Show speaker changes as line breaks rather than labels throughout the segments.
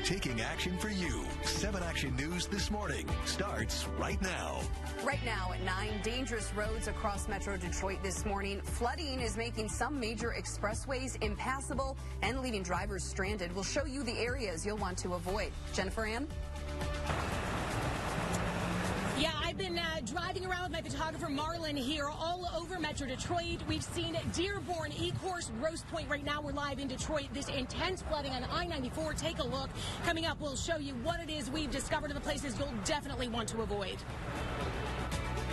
taking action for you. 7 Action News This Morning starts right now.
Right now at 9, dangerous roads across Metro Detroit this morning. Flooding is making some major expressways impassable and leaving drivers stranded. We'll show you the areas you'll want to avoid. Jennifer Ann?
Yeah, I've been driving around with my photographer Marlon here all over Metro Detroit. We've seen Dearborn, Ecorse, Grosse Pointe. Right now we're live in Detroit. This intense flooding on I-94. Take a look. Coming up, we'll show you what it is we've discovered in the places you'll definitely want to avoid.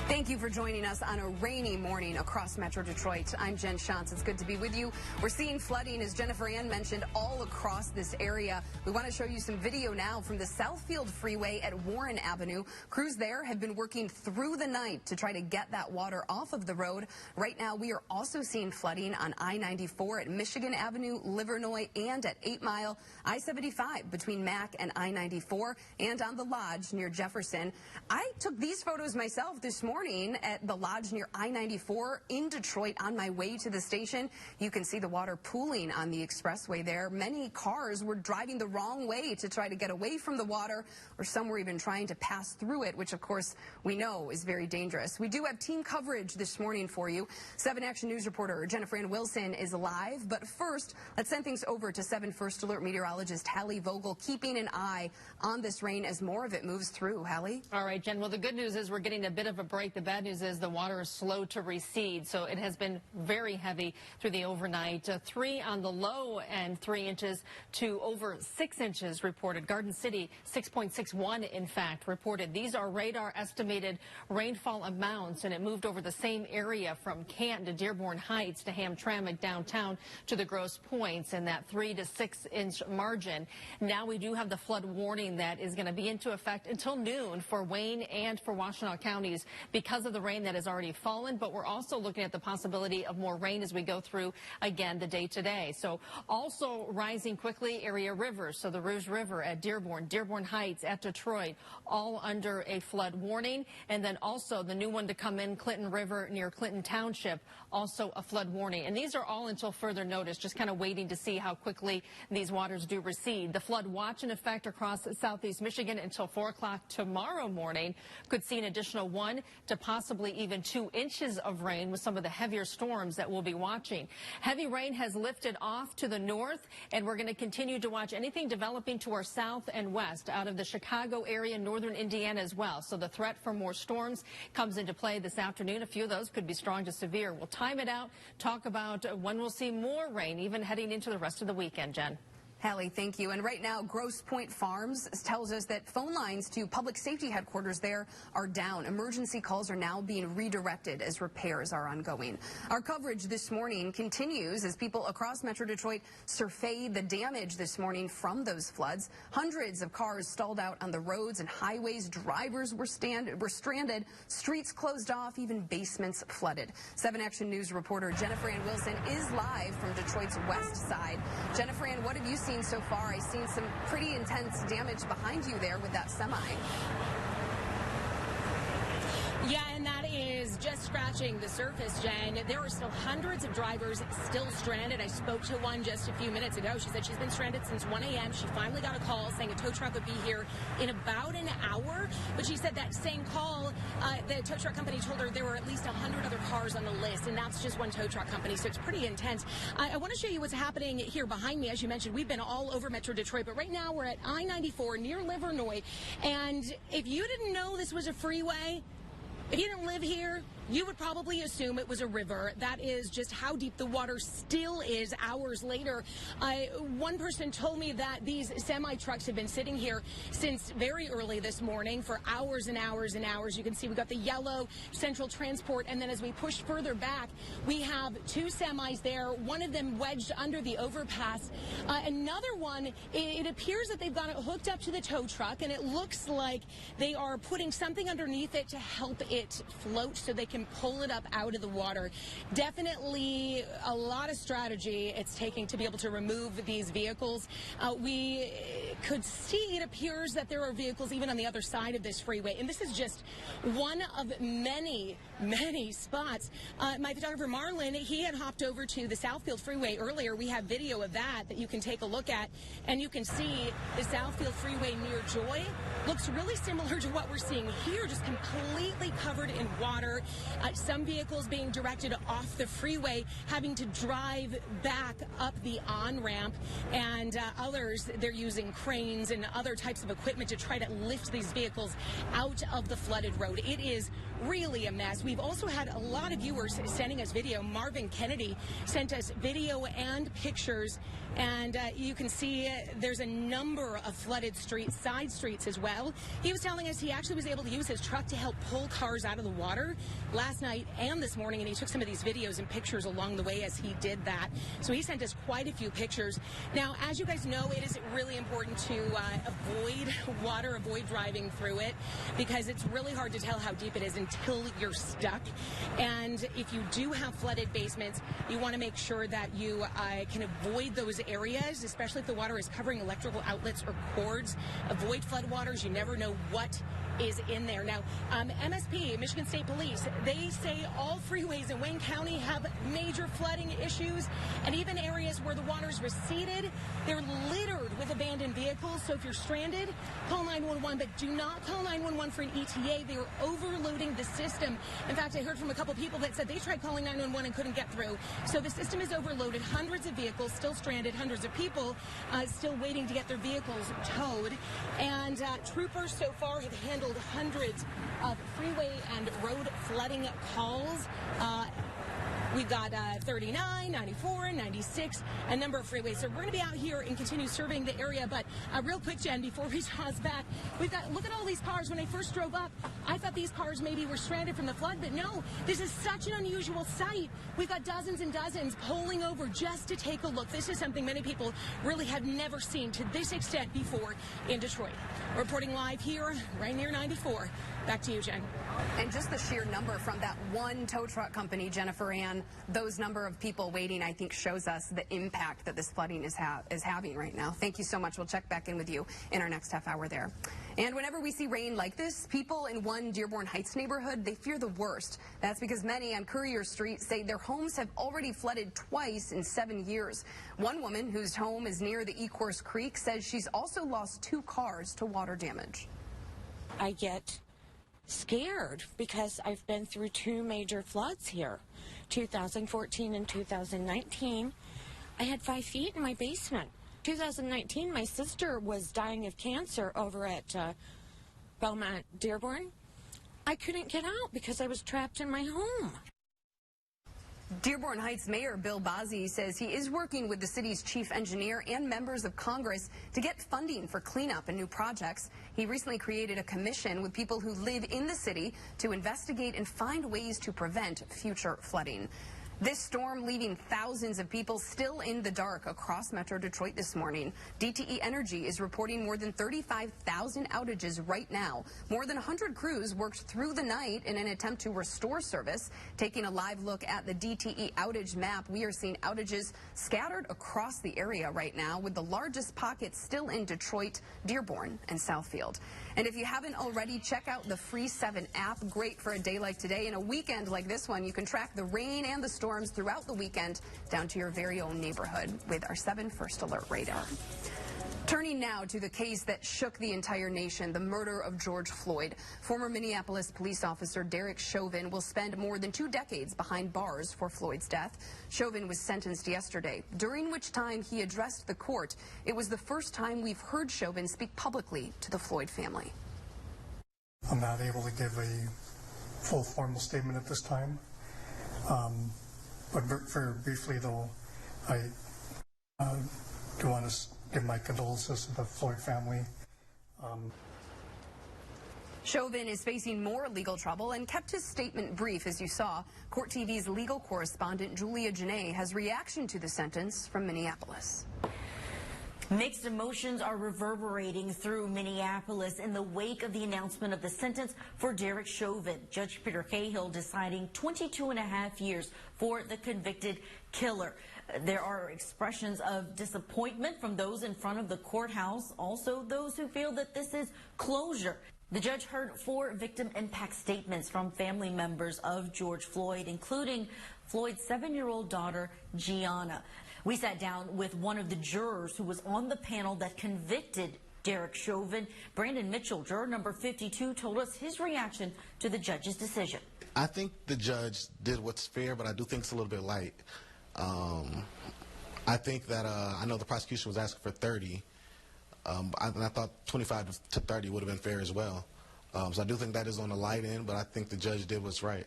Thank you for joining us on a rainy morning across Metro Detroit. I'm Jen Shantz. It's good to be with you. We're seeing flooding, as Jennifer Ann mentioned, all across this area. We want to show you some video now from the Southfield Freeway at Warren Avenue. Crews there have been working through the night to try to get that water off of the road. Right now, we are also seeing flooding on I-94 at Michigan Avenue, Livernois, and at 8 Mile, I-75 between Mack and I-94, and on the Lodge near Jefferson. I took these photos myself this morning at the Lodge near I-94 in Detroit on my way to the station. You can see the water pooling on the expressway there. Many cars were driving the wrong way to try to get away from the water, or some were even trying to pass through it, which of course we know is very dangerous. We do have team coverage this morning for you. 7 Action News reporter Jennifer Ann Wilson is live, but first let's send things over to 7 First Alert meteorologist Hallie Vogel, keeping an eye on this rain as more of it moves through. Hallie?
All right, Jen. Well, the good news is we're getting a bit of a break. The bad news is the water is slow to recede, so it has been very heavy through the overnight. 3 on the low and 3 inches to over 6 inches reported. Garden City, 6.61 in fact reported. These are radar estimated rainfall amounts, and it moved over the same area from Canton to Dearborn Heights to Hamtramck downtown to the Grosse Pointes in that 3 to 6 inch margin. Now we do have the flood warning that is going to be into effect until noon for Wayne and for Washtenaw counties because of the rain that has already fallen, but we're also looking at the possibility of more rain as we go through again the day today. So also rising quickly area rivers, so the Rouge River at Dearborn, Dearborn Heights at Detroit, all under a flood warning, and then also the new one to come in, Clinton River near Clinton Township, also a flood warning. And these are all until further notice, just kind of waiting to see how quickly these waters do recede. The flood watch in effect across southeast Michigan until 4 o'clock tomorrow morning. Could see an additional 1 to possibly even 2 inches of rain with some of the heavier storms that we'll be watching. Heavy rain has lifted off to the north, and we're going to continue to watch anything developing to our south and west out of the Chicago area, northern Indiana as well. So the threat for more storms comes into play this afternoon. A few of those could be strong to severe. We'll time it out, talk about when we'll see more rain, even heading into the rest of the weekend, Jen.
Hallie, thank you. And right now, Grosse Pointe Farms tells us that phone lines to public safety headquarters there are down. Emergency calls are now being redirected as repairs are ongoing. Our coverage this morning continues as people across Metro Detroit survey the damage this morning from those floods. Hundreds of cars stalled out on the roads and highways. Drivers were stranded, streets closed off, even basements flooded. 7 Action News reporter Jennifer Ann Wilson is live from Detroit's west side. Jennifer Ann, what have you seen so far? I've seen some pretty intense damage behind you there with that semi.
Yeah, and that is just scratching the surface, Jen. There are still hundreds of drivers still stranded. I spoke to one just a few minutes ago. She said she's been stranded since 1 a.m. She finally got a call saying a tow truck would be here in about an hour. But she said that same call, the tow truck company told her there were at least 100 other cars on the list, and that's just one tow truck company, so it's pretty intense. I want to show you what's happening here behind me. As you mentioned, we've been all over Metro Detroit, but right now we're at I-94 near Livernois, and if you didn't know this was a freeway, if you didn't live here, you would probably assume it was a river. That is just how deep the water still is hours later. One person told me that these semi-trucks have been sitting here since very early this morning for hours and hours and hours. You can see we've got the yellow Central Transport, and then as we push further back, we have 2 semis there, one of them wedged under the overpass. Another one, it appears that they've got it hooked up to the tow truck, and it looks like they are putting something underneath it to help it float so they can can pull it up out of the water. Definitely a lot of strategy it's taking to be able to remove these vehicles. We could see, it appears that there are vehicles even on the other side of this freeway, and this is just one of many spots. My photographer Marlon, he had hopped over to the Southfield Freeway earlier. We have video of that you can take a look at, and you can see the Southfield Freeway near Joy looks really similar to what we're seeing here, just completely covered in water. Some vehicles being directed off the freeway, having to drive back up the on-ramp, and others, they're using cranes and other types of equipment to try to lift these vehicles out of the flooded road. It is really a mess. We've also had a lot of viewers sending us video. Marvin Kennedy sent us video and pictures, and you can see there's a number of flooded streets, side streets as well. He was telling us he actually was able to use his truck to help pull cars out of the water last night and this morning, and he took some of these videos and pictures along the way as he did that. So he sent us quite a few pictures. Now, as you guys know, it is really important to avoid water, avoid driving through it, because it's really hard to tell how deep it is until you're stuck. And if you do have flooded basements, you want to make sure that you can avoid those areas, especially if the water is covering electrical outlets or cords. Avoid floodwaters. You never know what is in there. Now, MSP, Michigan State Police, they say all freeways in Wayne County have major flooding issues, and even areas where the water's receded, they're littered with abandoned vehicles. So if you're stranded, call 911, but do not call 911 for an ETA. They are overloading the system. In fact, I heard from a couple people that said they tried calling 911 and couldn't get through. So the system is overloaded. Hundreds of vehicles still stranded, hundreds of people still waiting to get their vehicles towed. And troopers so far have handled hundreds of freeway and road flooding calls. We've got 39, 94, 96, a number of freeways. So we're going to be out here and continue surveying the area. But real quick, Jen, before we toss back, we've got, look at all these cars. When I first drove up, I thought these cars maybe were stranded from the flood, but no, this is such an unusual sight. We've got dozens and dozens pulling over just to take a look. This is something many people really have never seen to this extent before in Detroit. Reporting live here, right near 94. Back to you, Jen.
And just the sheer number from that one tow truck company, Jennifer Ann, those number of people waiting, I think, shows us the impact that this flooding is having right now. Thank you so much. We'll check back in with you in our next half hour there. And whenever we see rain like this, people in one Dearborn Heights neighborhood, they fear the worst. That's because many on Courier Street say their homes have already flooded twice in 7 years. One woman whose home is near the Ecorse Creek says she's also lost 2 cars to water damage.
I get scared because I've been through 2 major floods here, 2014 and 2019. I had 5 feet in my basement. 2019, my sister was dying of cancer over at Belmont Dearborn. I couldn't get out because I was trapped in my home.
Dearborn Heights Mayor Bill Bazzi says he is working with the city's chief engineer and members of Congress to get funding for cleanup and new projects. He recently created a commission with people who live in the city to investigate and find ways to prevent future flooding. This storm leaving thousands of people still in the dark across Metro Detroit this morning. DTE Energy is reporting more than 35,000 outages right now. More than 100 crews worked through the night in an attempt to restore service. Taking a live look at the DTE outage map, we are seeing outages scattered across the area right now, with the largest pockets still in Detroit, Dearborn, and Southfield. And if you haven't already, check out the free 7 app. Great for a day like today and a weekend like this one. You can track the rain and the storms throughout the weekend down to your very own neighborhood with our 7 First Alert radar. Turning now to the case that shook the entire nation, the murder of George Floyd. Former Minneapolis police officer Derek Chauvin will spend more than 2 decades behind bars for Floyd's death. Chauvin was sentenced yesterday, during which time he addressed the court. It was the first time we've heard Chauvin speak publicly to the Floyd family.
I'm not able to give a full formal statement at this time. But very briefly, though, I do want to give my condolences to the Floyd family.
Chauvin is facing more legal trouble and kept his statement brief, as you saw. Court TV's legal correspondent Julia Janae has reaction to the sentence from Minneapolis.
Mixed emotions are reverberating through Minneapolis in the wake of the announcement of the sentence for Derek Chauvin. Judge Peter Cahill deciding 22.5 years for the convicted killer. There are expressions of disappointment from those in front of the courthouse, also those who feel that this is closure. The judge heard 4 victim impact statements from family members of George Floyd, including Floyd's 7-year-old daughter, Gianna. We sat down with one of the jurors who was on the panel that convicted Derek Chauvin. Brandon Mitchell, juror number 52, told us his reaction to the judge's decision.
I think the judge did what's fair, but I do think it's a little bit light. I think that I know the prosecution was asking for 30, and I thought 25 to 30 would have been fair as well. So I do think that is on the light end, but I think the judge did what's right.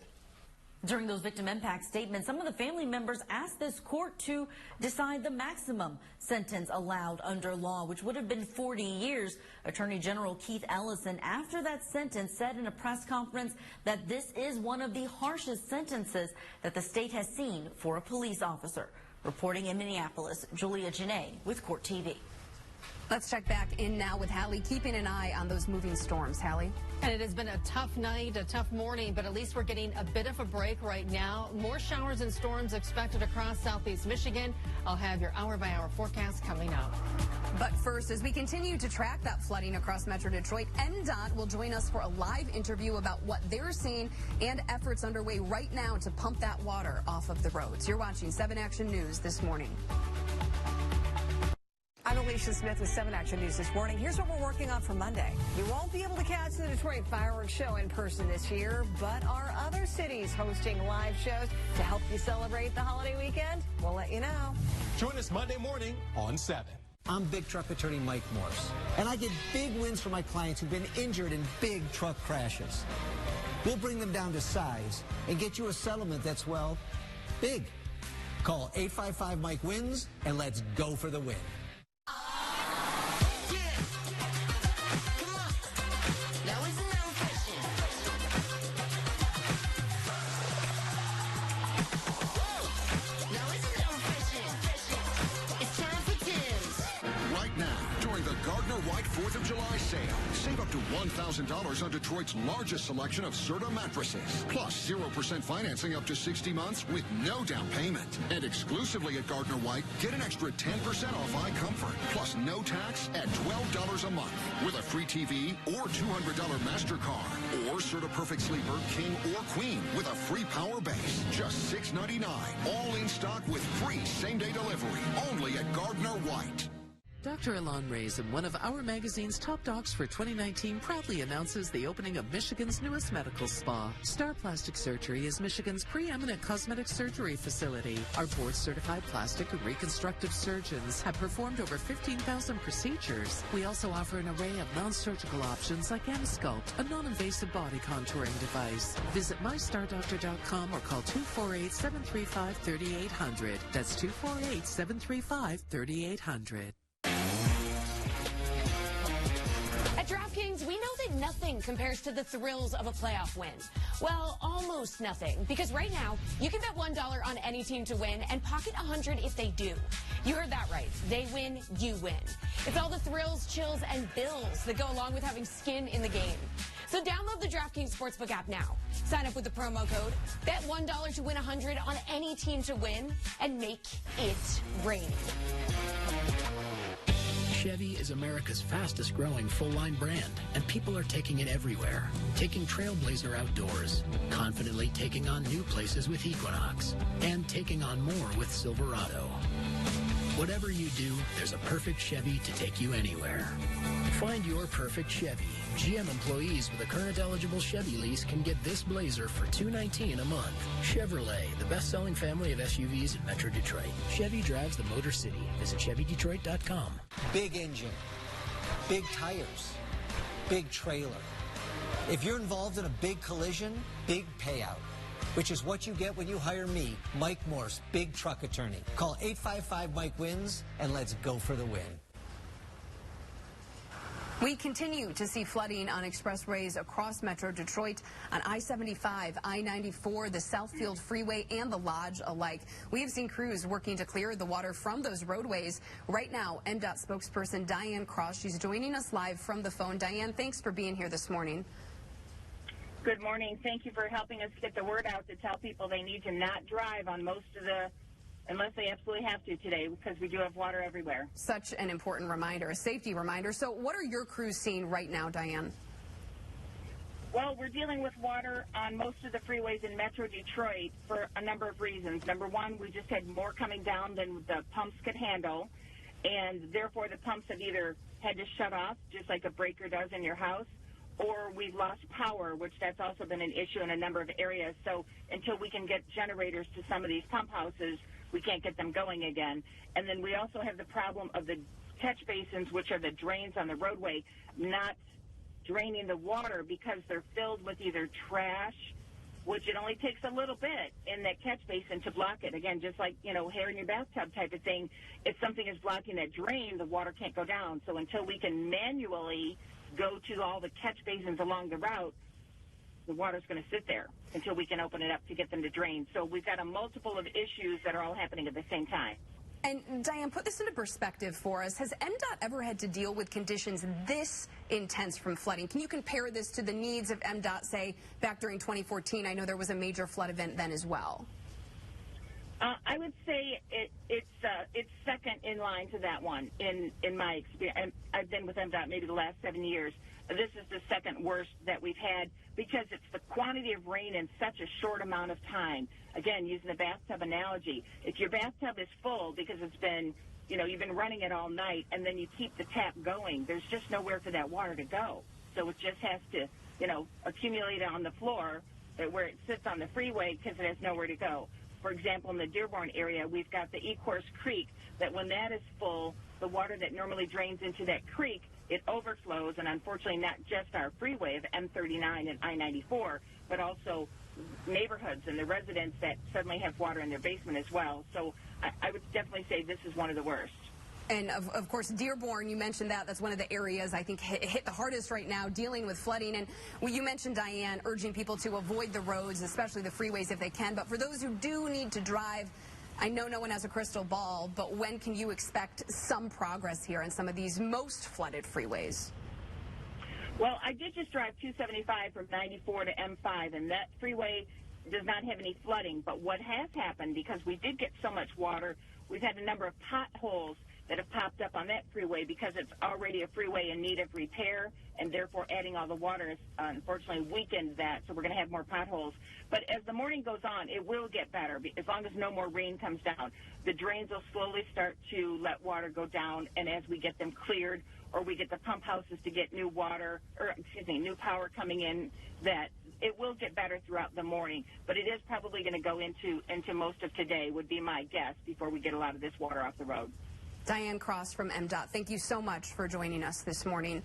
During those victim impact statements, some of the family members asked this court to decide the maximum sentence allowed under law, which would have been 40 years. Attorney General Keith Ellison, after that sentence, said in a press conference that this is one of the harshest sentences that the state has seen for a police officer. Reporting in Minneapolis, Julia Janae with Court TV.
Let's check back in now with Hallie, keeping an eye on those moving storms. Hallie?
And it has been a tough night, a tough morning, but at least we're getting a bit of a break right now. More showers and storms expected across southeast Michigan. I'll have your hour-by-hour forecast coming up.
But first, as we continue to track that flooding across Metro Detroit, MDOT will join us for a live interview about what they're seeing and efforts underway right now to pump that water off of the roads. You're watching 7 Action News this morning.
I'm Alicia Smith with 7 Action News this morning. Here's what we're working on for Monday. You won't be able to catch the Detroit Fireworks Show in person this year, but are other cities hosting live shows to help you celebrate the holiday weekend? We'll let you know.
Join us Monday morning on 7.
I'm big truck attorney Mike Morse, and I get big wins for my clients who've been injured in big truck crashes. We'll bring them down to size and get you a settlement that's, well, big. Call 855-MIKE-WINS and let's go for the win.
White 4th of July sale. Save up to $1,000 on Detroit's largest selection of Serta mattresses. Plus 0% financing up to 60 months with no down payment. And exclusively at Gardner White, get an extra 10% off iComfort. Plus no tax at $12 a month. With a free TV or $200 MasterCard. Or Serta Perfect Sleeper, King or Queen with a free power base. Just $6.99. All in stock with free same-day delivery. Only at Gardner White.
Dr. Alon Raisin, one of our magazine's top docs for 2019, proudly announces the opening of Michigan's newest medical spa. Star Plastic Surgery is Michigan's preeminent cosmetic surgery facility. Our board-certified plastic and reconstructive surgeons have performed over 15,000 procedures. We also offer an array of non-surgical options like Anisculpt, a non-invasive body contouring device. Visit mystardoctor.com or call 248-735-3800. That's 248-735-3800.
At DraftKings, we know that nothing compares to the thrills of a playoff win. Well, almost nothing, because right now, you can bet $1 on any team to win and pocket $100 if they do. You heard that right. They win, you win. It's all the thrills, chills, and bills that go along with having skin in the game. So download the DraftKings Sportsbook app now. Sign up with the promo code. Bet $1 to win $100 on any team to win, and make it rain.
Chevy is America's fastest growing full-line brand, and people are taking it everywhere. Taking Trailblazer outdoors, confidently taking on new places with Equinox, and taking on more with Silverado. Whatever you do, there's a perfect Chevy to take you anywhere. Find your perfect Chevy. GM employees with a current eligible Chevy lease can get this Blazer for $219 a month. Chevrolet, the best-selling family of SUVs in Metro Detroit. Chevy drives the Motor City. Visit ChevyDetroit.com.
Big engine, big tires, big trailer. If you're involved in a big collision, big payout. Which is what you get when you hire me, Mike Morse, big truck attorney. Call 855-MIKE-WINS and let's go for the win.
We continue to see flooding on expressways across Metro Detroit on I-75, I-94, the Southfield Freeway, and the Lodge alike. We have seen crews working to clear the water from those roadways. Right now, MDOT spokesperson Diane Cross, she's joining us live from the phone. Diane, thanks for being here this morning.
Good morning. Thank you for helping us get the word out to tell people they need to not drive on most of the unless they absolutely have to today, because we do have water everywhere.
Such an important reminder, a safety reminder. So what are your crews seeing right now, Diane?
Well, we're dealing with water on most of the freeways in Metro Detroit for a number of reasons. Number one, we just had more coming down than the pumps could handle, and therefore the pumps have either had to shut off, just like a breaker does in your house, or we've lost power, which that's also been an issue in a number of areas. So until we can get generators to some of these pump houses, we can't get them going again. And then we also have the problem of the catch basins, which are the drains on the roadway, not draining the water because they're filled with either trash, which it only takes a little bit in that catch basin to block it. Again, just like, hair in your bathtub type of thing, if something is blocking that drain, the water can't go down. So until we can manually go to all the catch basins along the route, the water's going to sit there until we can open it up to get them to drain. So we've got a multiple of issues that are all happening at the same time.
And Diane, put this into perspective for us. Has MDOT ever had to deal with conditions this intense from flooding? Can you compare this to the needs of MDOT, say, back during 2014? I know there was a major flood event then as well.
I would say it's second in line to that one in my experience. I've been with MDOT maybe the last 7 years. This is the second worst that we've had because it's the quantity of rain in such a short amount of time. Again, using the bathtub analogy, if your bathtub is full because it's been, you've been running it all night and then you keep the tap going, there's just nowhere for that water to go. So it just has to, accumulate on the floor where it sits on the freeway because it has nowhere to go. For example, in the Dearborn area, we've got the Ecorse Creek that when that is full, the water that normally drains into that creek, it overflows, and unfortunately not just our freeway of M39 and I-94, but also neighborhoods and the residents that suddenly have water in their basement as well. So I would definitely say this is one of the worst.
And, of course, Dearborn, you mentioned that's one of the areas I think hit the hardest right now, dealing with flooding. And you mentioned, Diane, urging people to avoid the roads, especially the freeways if they can. But for those who do need to drive, I know no one has a crystal ball, but when can you expect some progress here on some of these most flooded freeways?
Well, I did just drive 275 from 94 to M5, and that freeway does not have any flooding. But what has happened, because we did get so much water, we've had a number of potholes that have popped up on that freeway because it's already a freeway in need of repair, and therefore adding all the water has unfortunately weakened that, so we're going to have more potholes. But as the morning goes on, it will get better as long as no more rain comes down. The drains will slowly start to let water go down, and as we get them cleared or we get the pump houses to get new power coming in, that it will get better throughout the morning. But it is probably going to go into most of today, would be my guess, before we get a lot of this water off the road.
Diane Cross from MDOT, thank you so much for joining us this morning.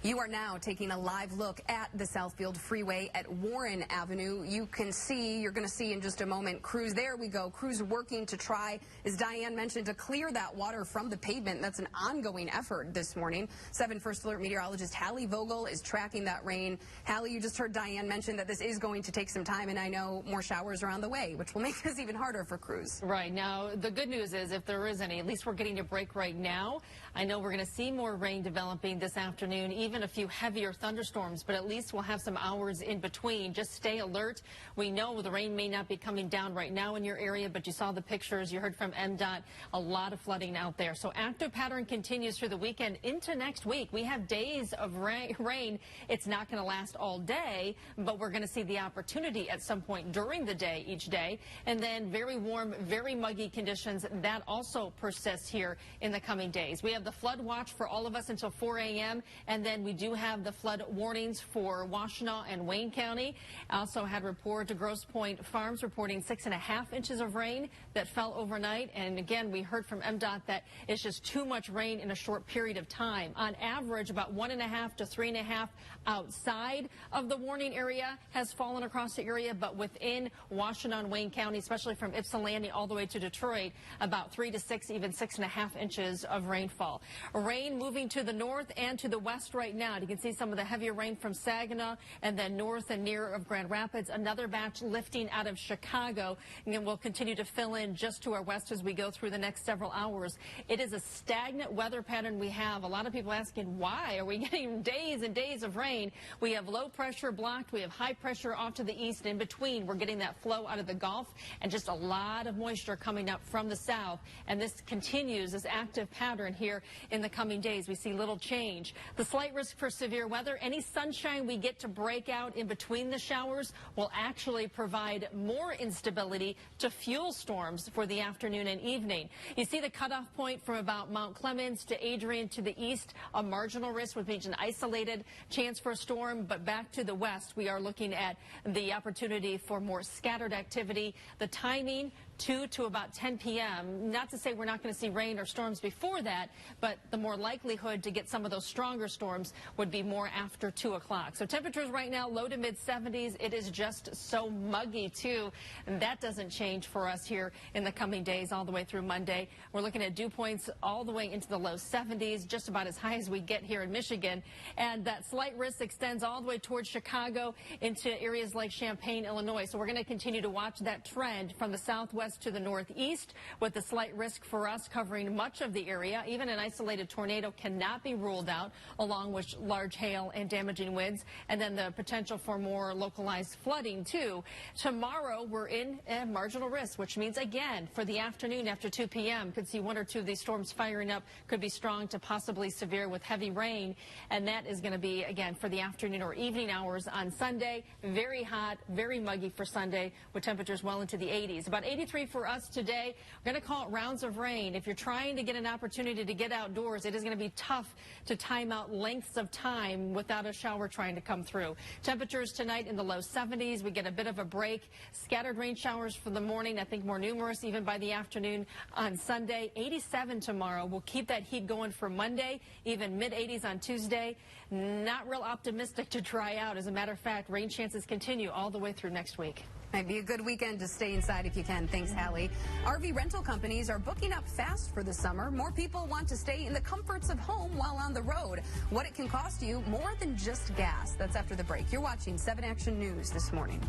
You are now taking a live look at the Southfield Freeway at Warren Avenue. You're going to see in just a moment, crews, there we go, crews working to try, as Diane mentioned, to clear that water from the pavement. That's an ongoing effort this morning. 7 First Alert meteorologist Hallie Vogel is tracking that rain. Hallie, you just heard Diane mention that this is going to take some time, and I know more showers are on the way, which will make this even harder for crews.
Right. Now, the good news is, if there is any, at least we're getting a break right now. I know we're going to see more rain developing this afternoon, even a few heavier thunderstorms, but at least we'll have some hours in between. Just stay alert. We know the rain may not be coming down right now in your area, but you saw the pictures. You heard from MDOT, a lot of flooding out there. So active pattern continues through the weekend into next week. We have days of rain. It's not going to last all day, but we're going to see the opportunity at some point during the day each day. And then very warm, very muggy conditions. That also persists here in the coming days. We have the flood watch for all of us until 4 a.m. and then we do have the flood warnings for Washtenaw and Wayne County. Also had report to Grosse Pointe Farms reporting 6.5 inches of rain that fell overnight. And again, we heard from MDOT that it's just too much rain in a short period of time. On average, about 1.5 to 3.5 outside of the warning area has fallen across the area, but within Washtenaw and Wayne County, especially from Ypsilanti all the way to Detroit, about 3 to 6, even 6.5 inches of rainfall. Carroll. Rain moving to the north and to the west right now. You can see some of the heavier rain from Saginaw and then north and near of Grand Rapids. Another batch lifting out of Chicago, and we'll continue to fill in just to our west as we go through the next several hours. It is a stagnant weather pattern we have. A lot of people asking, why are we getting days and days of rain? We have low pressure blocked. We have high pressure off to the east. In between, we're getting that flow out of the Gulf and just a lot of moisture coming up from the south. And this continues, this active pattern here in the coming days. We see little change. The slight risk for severe weather, any sunshine we get to break out in between the showers will actually provide more instability to fuel storms for the afternoon and evening. You see the cutoff point from about Mount Clemens to Adrian to the east, a marginal risk, which means an isolated chance for a storm. But back to the west, we are looking at the opportunity for more scattered activity. The timing, 2 to about 10 p.m. Not to say we're not going to see rain or storms before that, but the more likelihood to get some of those stronger storms would be more after 2 o'clock. So temperatures right now, low to mid 70s. It is just so muggy, too. And that doesn't change for us here in the coming days all the way through Monday. We're looking at dew points all the way into the low 70s, just about as high as we get here in Michigan. And that slight risk extends all the way towards Chicago into areas like Champaign, Illinois. So we're going to continue to watch that trend from the southwest to the northeast, with the slight risk for us covering much of the area. Even an isolated tornado cannot be ruled out, along with large hail and damaging winds, and then the potential for more localized flooding too. Tomorrow we're in a marginal risk, which means again for the afternoon after 2 p.m. could see 1 or 2 of these storms firing up, could be strong to possibly severe with heavy rain, and that is going to be again for the afternoon or evening hours on Sunday. Very hot, very muggy for Sunday, with temperatures well into the 80s. About 83 for us today. We're going to call it rounds of rain. If you're trying to get an opportunity to get outdoors, it is going to be tough to time out lengths of time without a shower trying to come through. Temperatures tonight in the low 70s. We get a bit of a break. Scattered rain showers for the morning, I think more numerous even by the afternoon on Sunday. 87 tomorrow. We'll keep that heat going for Monday, even mid-80s on Tuesday. Not real optimistic to dry out. As a matter of fact, rain chances continue all the way through next week.
Might be a good weekend to stay inside if you can. Thanks, Hallie. RV rental companies are booking up fast for the summer. More people want to stay in the comforts of home while on the road. What it can cost you more than just gas. That's after the break. You're watching 7 Action News this morning.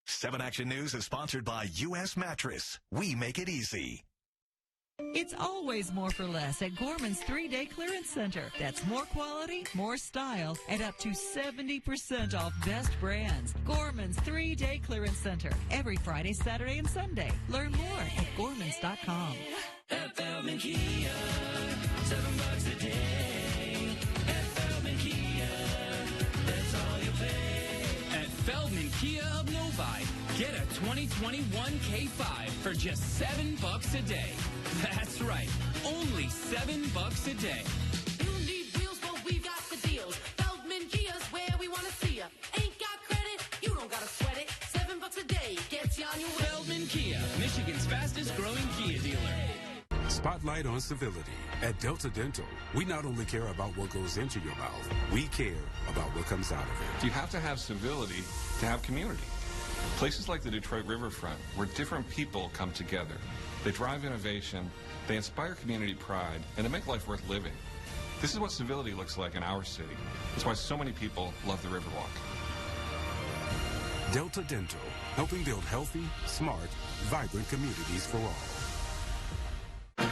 7 Action News is sponsored by U.S. Mattress. We make it easy.
It's always more for less at Gorman's 3-day clearance center. That's more quality, more style, and up to 70% off best brands. Gorman's 3-day clearance center. Every Friday, Saturday, and Sunday. Learn more at gormans.com.
At Feldman Kia, $7 a day. At Feldman Kia, that's all you pay. At Feldman Kia of Novi, get a 2021 K5 for just $7 a day. That's right, only $7 a day.
You need wheels, but we got the deals. Feldman Kia's where we want to see ya. Ain't got credit? You don't gotta sweat it. $7 a day gets you on your way.
Feldman Kia, Michigan's fastest growing Kia dealer.
Spotlight on civility. At Delta Dental, we not only care about what goes into your mouth, we care about what comes out of it.
You have to have civility to have community. Places like the Detroit Riverfront, where different people come together. They drive innovation, they inspire community pride, and they make life worth living. This is what civility looks like in our city. That's why so many people love the Riverwalk.
Delta Dental, helping build healthy, smart, vibrant communities for all.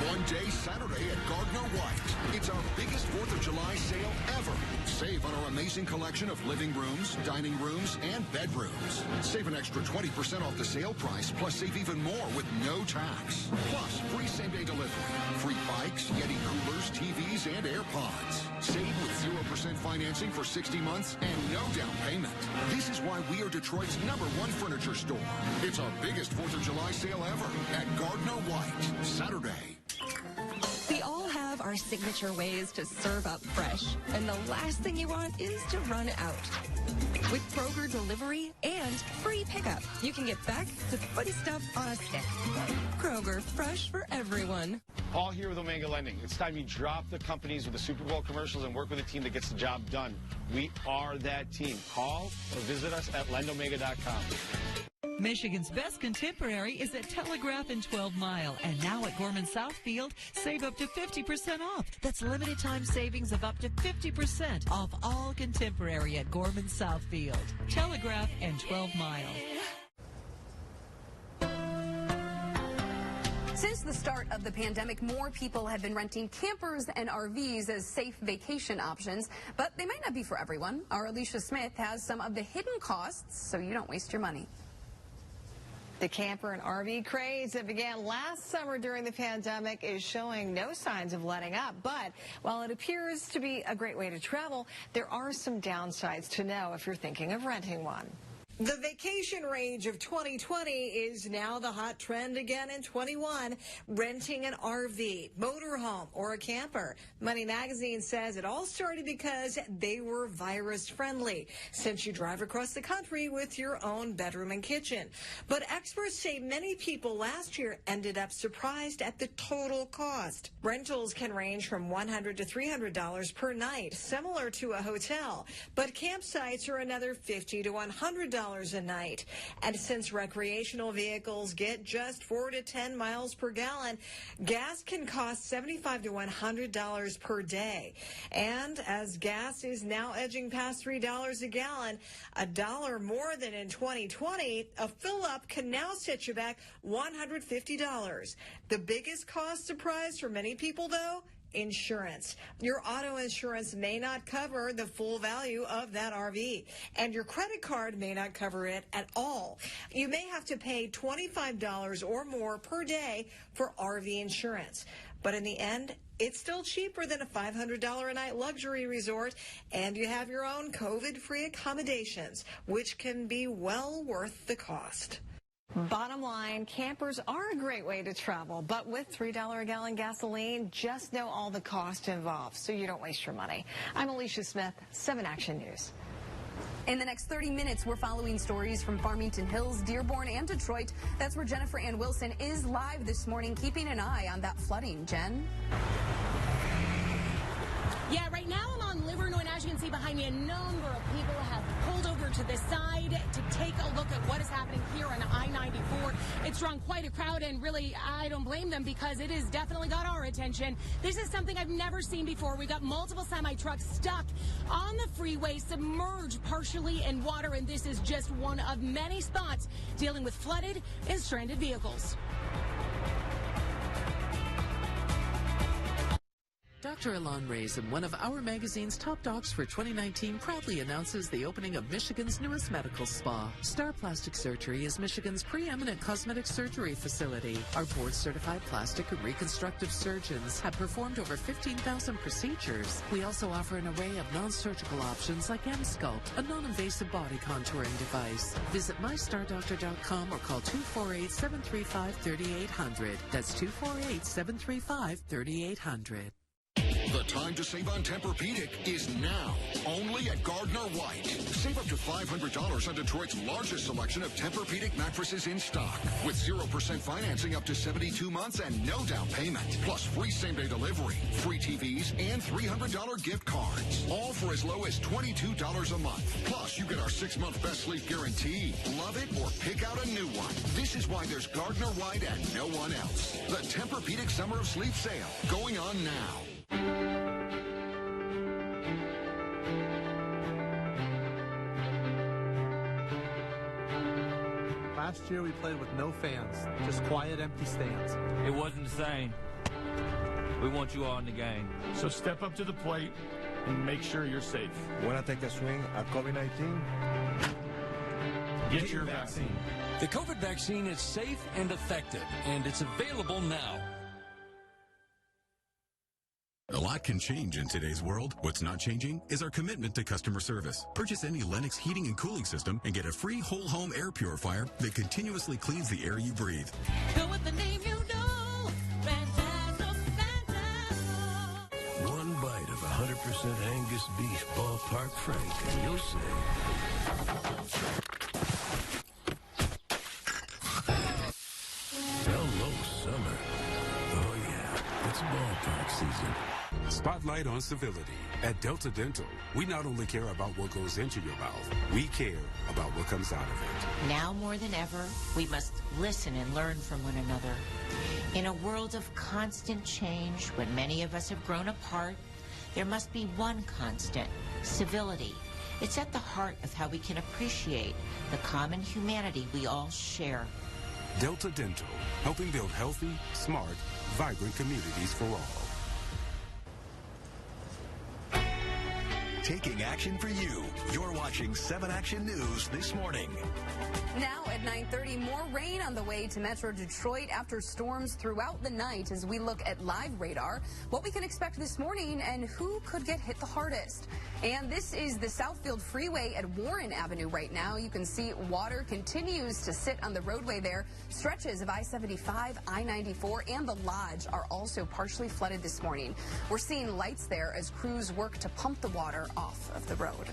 One day Saturday at Gardner White. It's our biggest 4th of July sale ever. Save on our amazing collection of living rooms, dining rooms, and bedrooms. Save an extra 20% off the sale price, plus save even more with no tax. Plus, free same-day delivery, free bikes, Yeti coolers, TVs, and AirPods. Save with 0% financing for 60 months and no down payment. This is why we are Detroit's #1 furniture store. It's our biggest 4th of July sale ever at Gardner White. Saturday.
We all have our signature ways to serve up fresh, and the last thing you want is to run out. With Kroger delivery and free pickup, you can get back to putting stuff on a stick. Kroger, fresh for everyone.
All here with Omega Lending. It's time you drop the companies with the Super Bowl commercials and work with a team that gets the job done. We are that team. Call or visit us at lendomega.com.
Michigan's best contemporary is at Telegraph and 12 Mile. And now at Gorman Southfield, save up to 50% off. That's limited time savings of up to 50% off all contemporary at Gorman Southfield. Telegraph and 12 Mile.
Since the start of the pandemic, more people have been renting campers and RVs as safe vacation options, but they might not be for everyone. Our Alicia Smith has some of the hidden costs so you don't waste your money.
The camper and RV craze that began last summer during the pandemic is showing no signs of letting up. But while it appears to be a great way to travel, there are some downsides to know if you're thinking of renting one. The vacation range of 2020 is now the hot trend again in 21, renting an RV, motorhome, or a camper. Money Magazine says it all started because they were virus friendly, since you drive across the country with your own bedroom and kitchen. But experts say many people last year ended up surprised at the total cost. Rentals can range from $100 to $300 per night, similar to a hotel, but campsites are another $50 to $100 a night. And since recreational vehicles get just 4 to 10 miles per gallon, gas can cost $75 to $100 per day. And as gas is now edging past $3 a gallon, $1 more than in 2020, a fill-up can now set you back $150. The biggest cost surprise for many people, though? Insurance. Your auto insurance may not cover the full value of that RV, and your credit card may not cover it at all. You may have to pay $25 or more per day for RV insurance. But in the end, it's still cheaper than a $500 a night luxury resort, and you have your own COVID-free accommodations, which can be well worth the cost. Bottom line, campers are a great way to travel, but with $3 a gallon gasoline, just know all the cost involved so you don't waste your money. I'm Alicia Smith, 7 Action News.
In the next 30 minutes, we're following stories from Farmington Hills, Dearborn, and Detroit. That's where Jennifer Ann Wilson is live this morning, keeping an eye on that flooding. Jen?
Yeah, right now I'm on Livernois, and as you can see behind me, a number of people have pulled over to the side to take a look at what is happening here on I-94. It's drawn quite a crowd, and really, I don't blame them because it has definitely got our attention. This is something I've never seen before. We've got multiple semi-trucks stuck on the freeway, submerged partially in water, and this is just one of many spots dealing with flooded and stranded vehicles.
Dr. Alon Raisin, one of Our Magazine's top docs for 2019, proudly announces the opening of Michigan's newest medical spa. Star Plastic Surgery is Michigan's preeminent cosmetic surgery facility. Our board-certified plastic and reconstructive surgeons have performed over 15,000 procedures. We also offer an array of non-surgical options like M-Sculpt, a non-invasive body contouring device. Visit mystardoctor.com or call 248-735-3800. That's 248-735-3800.
The time to save on Tempur-Pedic is now, only at Gardner White. Save up to $500 on Detroit's largest selection of Tempur-Pedic mattresses in stock, with 0% financing up to 72 months and no down payment, plus free same-day delivery, free TVs, and $300 gift cards, all for as low as $22 a month. Plus, you get our 6-month best sleep guarantee. Love it or pick out a new one. This is why there's Gardner White and no one else. The Tempur-Pedic Summer of Sleep sale, going on now.
Last year we played with no fans, just quiet, empty stands.
It wasn't the same. We want you all in the game.
So step up to the plate and make sure you're safe.
When I take a swing at COVID-19,
get your vaccine.
The COVID vaccine is safe and effective, and it's available now.
A lot can change in today's world. What's not changing is our commitment to customer service. Purchase any Lennox heating and cooling system and get a free whole home air purifier that continuously cleans the air you breathe.
Go with the name you know. Fantastic, fantastic.
one bite of 100% Angus beef ballpark frank, and you'll say, hello, summer. Oh yeah, it's ballpark next season.
Spotlight on civility. At Delta Dental, we not only care about what goes into your mouth, we care about what comes out of it.
Now more than ever, we must listen and learn from one another. In a world of constant change, when many of us have grown apart, there must be one constant: civility. It's at the heart of how we can appreciate the common humanity we all share.
Delta Dental, helping build healthy, smart, vibrant communities for all.
Taking action for you. You're watching 7 Action News this morning.
Now at 9:30, more rain on the way to Metro Detroit after storms throughout the night as we look at live radar, what we can expect this morning, and who could get hit the hardest. And this is the Southfield Freeway at Warren Avenue right now. You can see water continues to sit on the roadway there. Stretches of I-75, I-94, and the Lodge are also partially flooded this morning. We're seeing lights there as crews work to pump the water off of the road.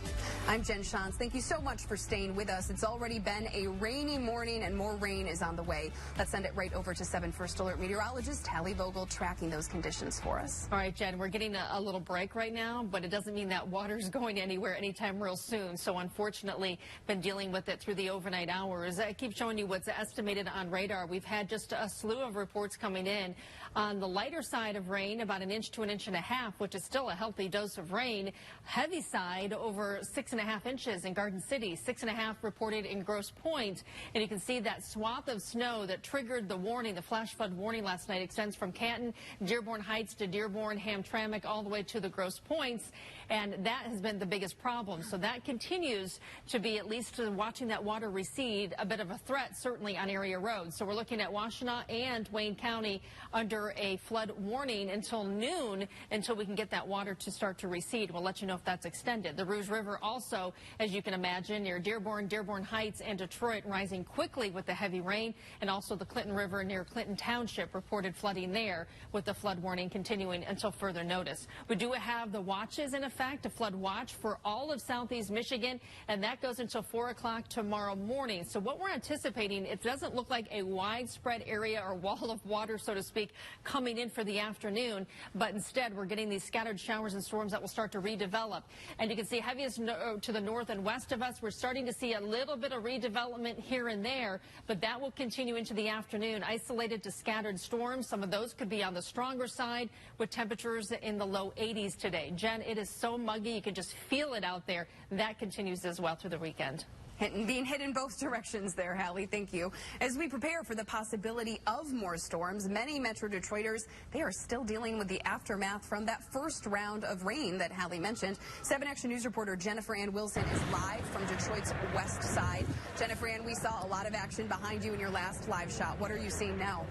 I'm Jen Shantz. Thank you so much for staying with us. It's already been a rainy morning and more rain is on the way. Let's send it right over to 7 First Alert meteorologist Tally Vogel tracking those conditions for us.
All right, Jen, we're getting a little break right now, but it doesn't mean that water's going anywhere anytime real soon. So unfortunately, been dealing with it through the overnight hours. I keep showing you what's estimated on radar. We've had just a slew of reports coming in. On the lighter side of rain, about 1 inch to 1.5 inches, which is still a healthy dose of rain. Heavy side, over 6.5 inches in Garden City, 6.5 reported in Grosse Pointe. And you can see that swath of snow that triggered the warning, the flash flood warning last night, extends from Canton, Dearborn Heights to Dearborn, Hamtramck, all the way to the Grosse Pointes. And that has been the biggest problem. So that continues to be, at least watching that water recede, a bit of a threat, certainly on area roads. So we're looking at Washtenaw and Wayne County under a flood warning until noon, until we can get that water to start to recede. We'll let you know if that's extended. The Rouge River also, as you can imagine, near Dearborn, Dearborn Heights, and Detroit, rising quickly with the heavy rain. And also the Clinton River near Clinton Township reported flooding there, with the flood warning continuing until further notice. We do have the watches in effect, a flood watch for all of southeast Michigan, and that goes until 4 o'clock tomorrow morning. So what we're anticipating, it doesn't look like a widespread area or wall of water, so to speak, coming in for the afternoon, but instead we're getting these scattered showers and storms that will start to redevelop. And you can see heaviest to the north and west of us. We're starting to see a little bit of redevelopment here and there, but that will continue into the afternoon. Isolated to scattered storms. Some of those could be on the stronger side, with temperatures in the low 80s today. Jen, it is so muggy. You can just feel it out there. That continues as well through the weekend.
Being hit in both directions there, Hallie. Thank you. As we prepare for the possibility of more storms, many Metro Detroiters, they are still dealing with the aftermath from that first round of rain that Hallie mentioned. 7 Action News reporter Jennifer Ann Wilson is live from Detroit's west side. Jennifer Ann, we saw a lot of action behind you in your last live shot. What are you seeing now?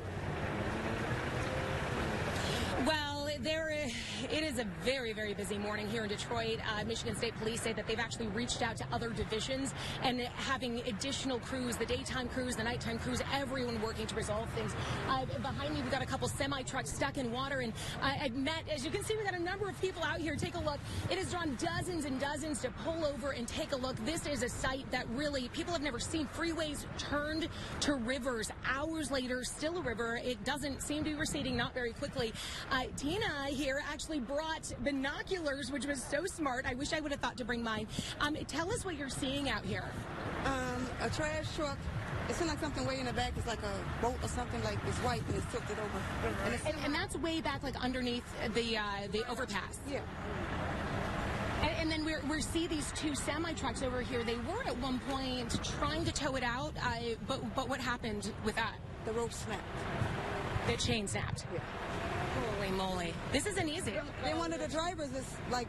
Well, it is a very, very busy morning here in Detroit. Michigan State Police say that they've actually reached out to other divisions and having additional crews, the daytime crews, the nighttime crews, everyone working to resolve things. Behind me, we've got a couple semi-trucks stuck in water, and I met, as you can see, we've got a number of people out here. Take a look. It has drawn dozens and dozens to pull over and take a look. This is a site that really people have never seen. Freeways turned to rivers. Hours later, still a river. It doesn't seem to be receding, not very quickly. Tina here actually brought binoculars, which was so smart. I wish I would have thought to bring mine. Tell us what you're seeing out here.
A trash truck. It seems like something way in the back. It's like a boat or something, like it's white and it's tilted over.
And that's way back, like underneath the overpass.
Yeah.
And then we see these two semi-trucks over here. They were at one point trying to tow it out, but what happened with that?
The rope snapped.
The chain snapped.
Yeah.
Holy moly. This isn't easy.
Then one of the drivers is like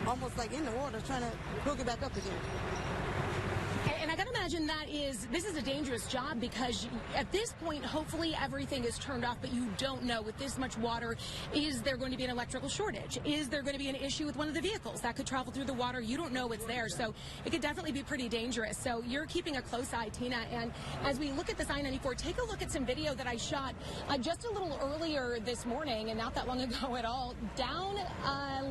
almost like in the water trying to hook it back up again.
And I got to imagine this is a dangerous job, because at this point, hopefully everything is turned off, but you don't know with this much water. Is there going to be an electrical shortage? Is there going to be an issue with one of the vehicles that could travel through the water? You don't know what's there, so it could definitely be pretty dangerous. So you're keeping a close eye, Tina. And as we look at this I-94, take a look at some video that I shot just a little earlier this morning, and not that long ago at all, down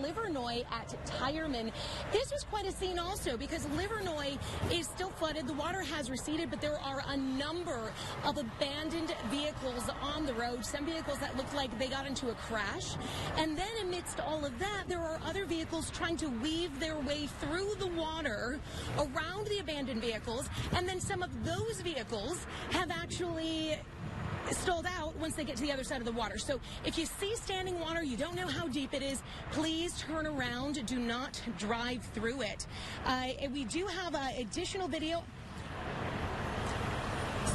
Livernois at Tireman. This was quite a scene also, because Livernois is still flooded. The water water has receded, but there are a number of abandoned vehicles on the road, some vehicles that look like they got into a crash. And then amidst all of that, there are other vehicles trying to weave their way through the water around the abandoned vehicles. And then some of those vehicles have actually stalled out once they get to the other side of the water. So if you see standing water, you don't know how deep it is, please turn around. Do not drive through it. We do have additional video.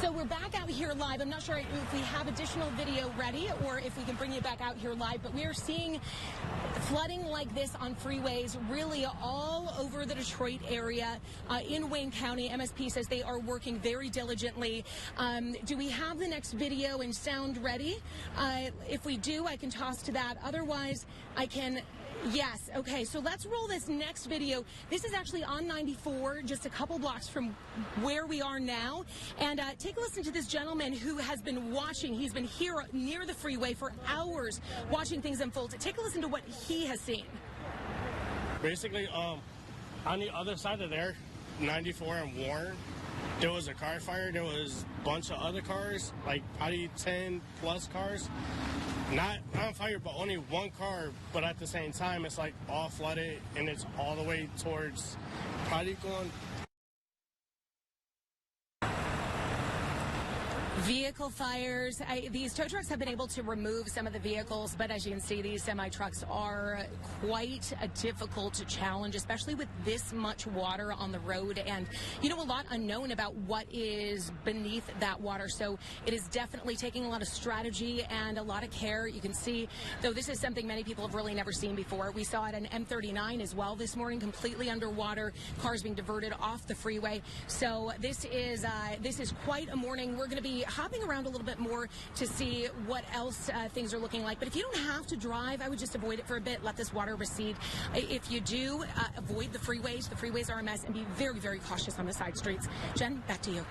So we're back out here live. I'm not sure if we have additional video ready or if we can bring you back out here live, but we are seeing flooding like this on freeways really all over the Detroit area. In Wayne County, MSP says they are working very diligently. Do we have the next video and sound ready? If we do, I can toss to that. Otherwise, I can... Yes. Okay. So let's roll this next video. This is actually on 94, just a couple blocks from where we are now. And take a listen to this gentleman who has been watching. He's been here near the freeway for hours watching things unfold. Take a listen to what he has seen.
Basically, on the other side of there, 94 and Warren, there was a car fire. There was a bunch of other cars, like probably 10 plus cars. Not on fire, but only one car, but at the same time, it's like all flooded, and it's all the way towards probably going...
Vehicle fires. These tow trucks have been able to remove some of the vehicles, but as you can see, these semi-trucks are quite a difficult challenge, especially with this much water on the road. And, you know, a lot unknown about what is beneath that water. So it is definitely taking a lot of strategy and a lot of care. You can see, though, this is something many people have really never seen before. We saw it on M39 as well this morning, completely underwater, cars being diverted off the freeway. So this is quite a morning. We're going to be hopping around a little bit more to see what else things are looking like. But if you don't have to drive, I would just avoid it for a bit, let this water recede. If you do, avoid the freeways are a mess, and be very, very cautious on the side streets. Jen, back to you.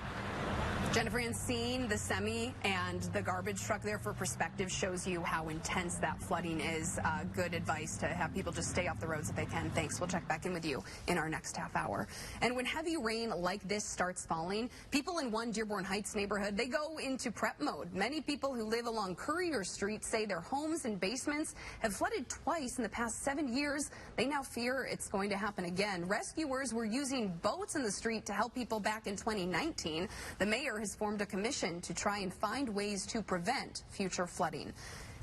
Jennifer Ann, seeing the semi and the garbage truck there for perspective shows you how intense that flooding is. Good advice to have people just stay off the roads if they can. Thanks. We'll check back in with you in our next half hour. And when heavy rain like this starts falling, people in one Dearborn Heights neighborhood, they go into prep mode. Many people who live along Courier Street say their homes and basements have flooded twice in the past 7 years. They now fear it's going to happen again. Rescuers were using boats in the street to help people back in 2019. The mayor has formed a commission to try and find ways to prevent future flooding.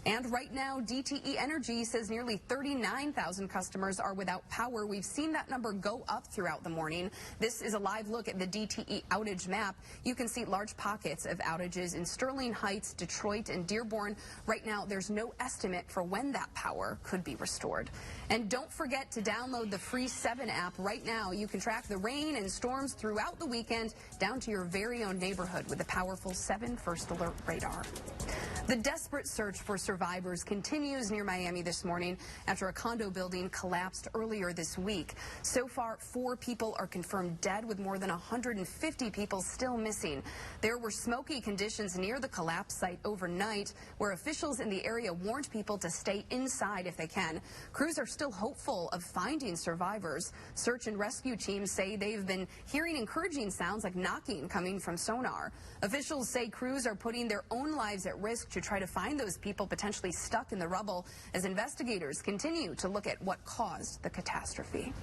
And right now, DTE Energy says nearly 39,000 customers are without power. We've seen that number go up throughout the morning. This is a live look at the DTE outage map. You can see large pockets of outages in Sterling Heights, Detroit, and Dearborn. Right now, there's no estimate for when that power could be restored. And don't forget to download the free 7 app right now. You can track the rain and storms throughout the weekend down to your very own neighborhood with the powerful 7 First Alert radar. The desperate search for survivors continues near Miami this morning after a condo building collapsed earlier this week. So far, 4 people are confirmed dead, with more than 150 people still missing. There were smoky conditions near the collapse site overnight, where officials in the area warned people to stay inside if they can. Crews are still hopeful of finding survivors. Search and rescue teams say they've been hearing encouraging sounds like knocking coming from sonar. Officials say crews are putting their own lives at risk to try to find those people potentially stuck in the rubble as investigators continue to look at what caused the catastrophe.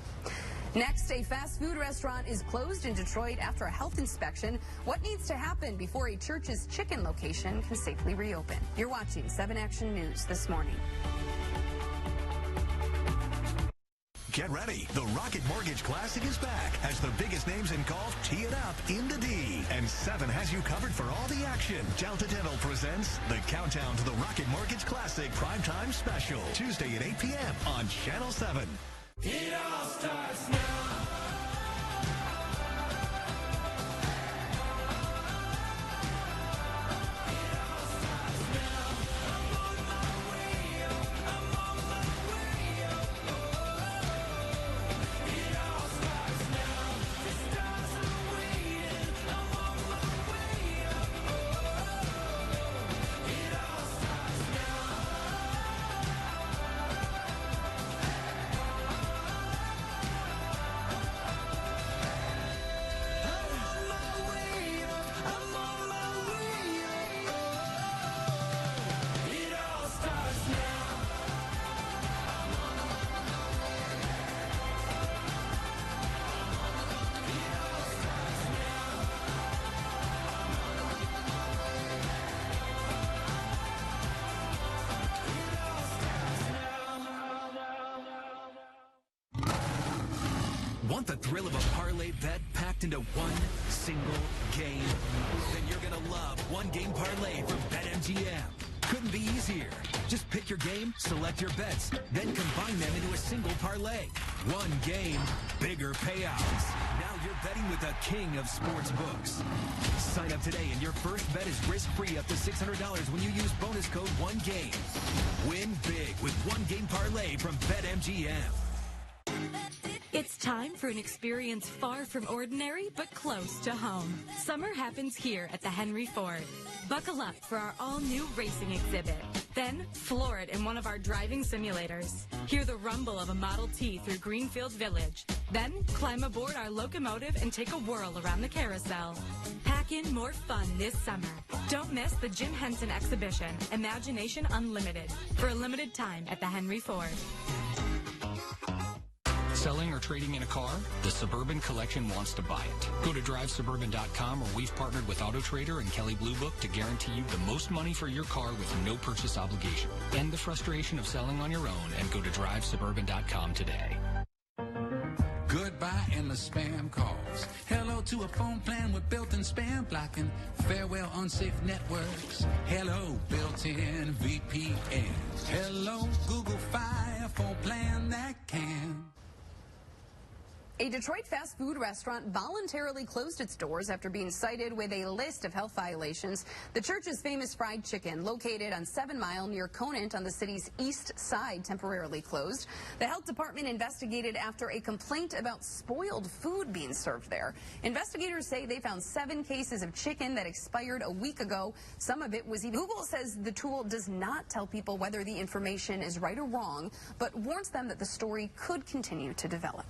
Next, a fast food restaurant is closed in Detroit after a health inspection. What needs to happen before a Church's Chicken location can safely reopen? You're watching 7 Action News this morning.
Get ready. The Rocket Mortgage Classic is back as the biggest names in golf tee it up in the D. And 7 has you covered for all the action. Delta Dental presents the Countdown to the Rocket Mortgage Classic Primetime Special, Tuesday at 8 p.m. on Channel 7.
It all starts now.
Want the thrill of a parlay bet packed into one single game? Then you're going to love One Game Parlay from BetMGM. Couldn't be easier. Just pick your game, select your bets, then combine them into a single parlay. One game, bigger payouts. Now you're betting with the king of sports books. Sign up today and your first bet is risk-free up to $600 when you use bonus code ONEGAME. Win big with One Game Parlay from BetMGM.
It's time for an experience far from ordinary, but close to home. Summer happens here at the Henry Ford. Buckle up for our all-new racing exhibit. Then, floor it in one of our driving simulators. Hear the rumble of a Model T through Greenfield Village. Then, climb aboard our locomotive and take a whirl around the carousel. Pack in more fun this summer. Don't miss the Jim Henson exhibition, Imagination Unlimited, for a limited time at the Henry Ford.
Selling or trading in a car? The Suburban Collection wants to buy it. Go to drivesuburban.com, where we've partnered with AutoTrader and Kelley Blue Book to guarantee you the most money for your car with no purchase obligation. End the frustration of selling on your own and go to drivesuburban.com today.
Goodbye endless spam calls. Hello to a phone plan with built-in spam blocking. Farewell unsafe networks. Hello built-in VPN. Hello Google Fi, a phone plan that can.
A Detroit fast food restaurant voluntarily closed its doors after being cited with a list of health violations. The Church's Famous Fried Chicken, located on 7 Mile near Conant on the city's east side, temporarily closed. The health department investigated after a complaint about spoiled food being served there. Investigators say they found 7 cases of chicken that expired a week ago. Some of it was even. Google says the tool does not tell people whether the information is right or wrong, but warns them that the story could continue to develop.